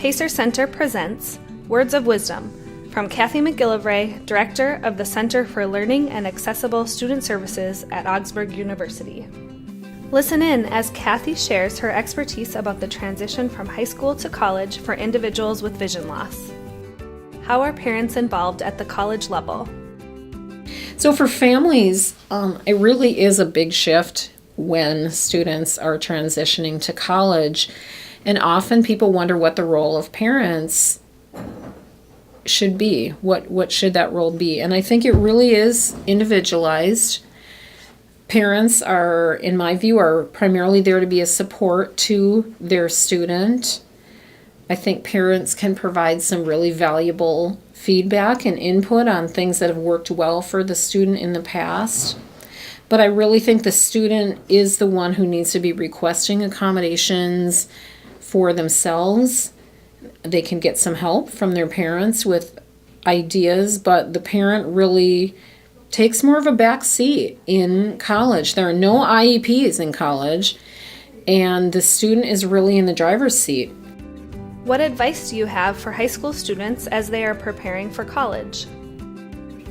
Pacer Center presents Words of Wisdom from Kathy McGillivray, Director of the Center for Learning and Accessible Student Services at Augsburg University. Listen in as Kathy shares her expertise about the transition from high school to college for individuals with vision loss. How are parents involved at the college level? So for families, it really is a big shift when students are transitioning to college. And often people wonder what the role of parents should be. What should that role be? And I think it really is individualized. Parents are, in my view, are primarily there to be a support to their student. I think parents can provide some really valuable feedback and input on things that have worked well for the student in the past. But I really think the student is the one who needs to be requesting accommodations for themselves. They can get some help from their parents with ideas, but the parent really takes more of a back seat in college. There are no IEPs in college, and the student is really in the driver's seat. What advice do you have for high school students as they are preparing for college?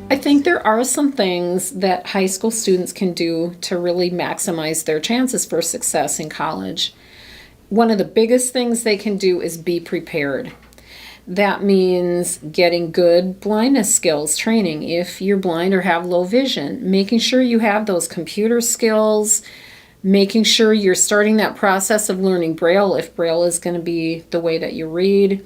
I think there are some things that high school students can do to really maximize their chances for success in college. One of the biggest things they can do is be prepared. That means getting good blindness skills training if you're blind or have low vision, making sure you have those computer skills, making sure you're starting that process of learning Braille if Braille is going to be the way that you read,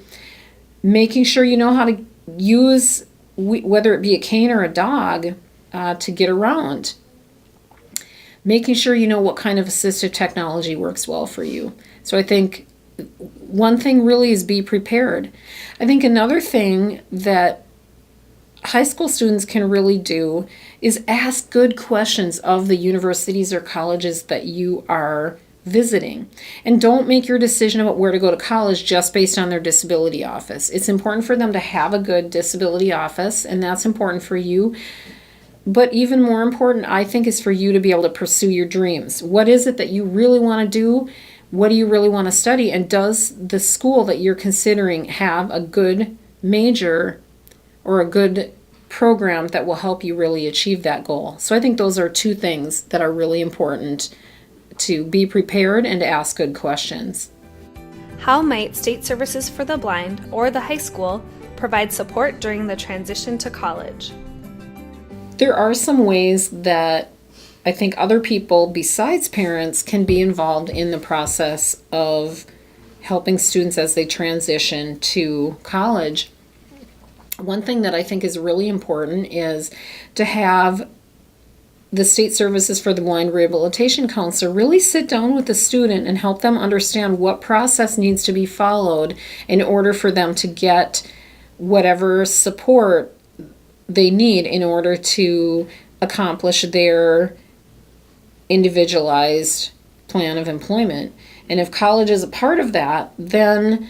making sure you know how to use, whether it be a cane or a dog, to get around, making sure you know what kind of assistive technology works well for you. So I think one thing really is be prepared. I think another thing that high school students can really do is ask good questions of the universities or colleges that you are visiting. And don't make your decision about where to go to college just based on their disability office. It's important for them to have a good disability office, and that's important for you. But even more important, I think, is for you to be able to pursue your dreams. What is it that you really want to do? What do you really want to study? And does the school that you're considering have a good major or a good program that will help you really achieve that goal? So I think those are two things that are really important: to be prepared and to ask good questions. How might State Services for the Blind or the high school provide support during the transition to college? There are some ways that I think other people besides parents can be involved in the process of helping students as they transition to college. One thing that I think is really important is to have the State Services for the Blind Rehabilitation Counselor really sit down with the student and help them understand what process needs to be followed in order for them to get whatever support they need in order to accomplish their individualized plan of employment. And if college is a part of that, then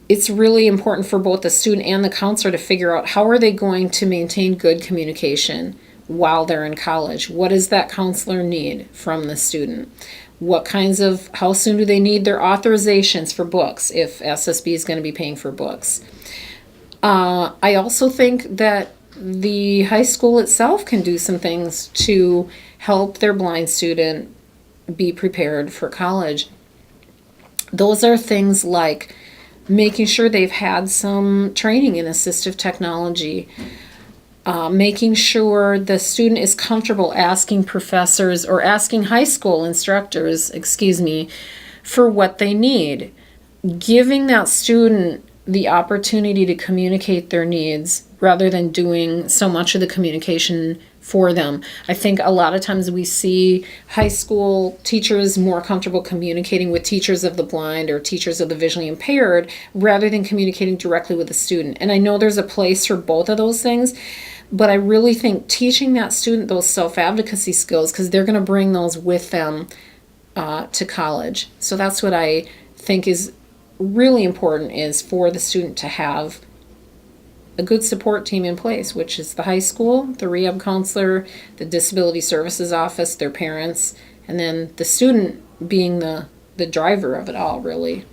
it's really important for both the student and the counselor to figure out how are they going to maintain good communication while they're in college. What does that counselor need from the student? How soon do they need their authorizations for books if SSB is going to be paying for books? I also think that the high school itself can do some things to help their blind student be prepared for college. Those are things like making sure they've had some training in assistive technology, making sure the student is comfortable asking professors or asking high school instructors, for what they need, giving that student the opportunity to communicate their needs rather than doing so much of the communication for them. I think a lot of times we see high school teachers more comfortable communicating with teachers of the blind or teachers of the visually impaired rather than communicating directly with the student. And I know there's a place for both of those things, but I really think teaching that student those self-advocacy skills, because they're going to bring those with them to college. So that's what I think is really important, is for the student to have a good support team in place, which is the high school, the rehab counselor, the disability services office, their parents, and then the student being the driver of it all, really.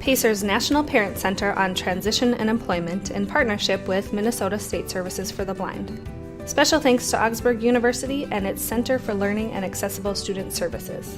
Pacer's National Parent Center on Transition and Employment in partnership with Minnesota State Services for the Blind. Special thanks to Augsburg University and its Center for Learning and Accessible Student Services.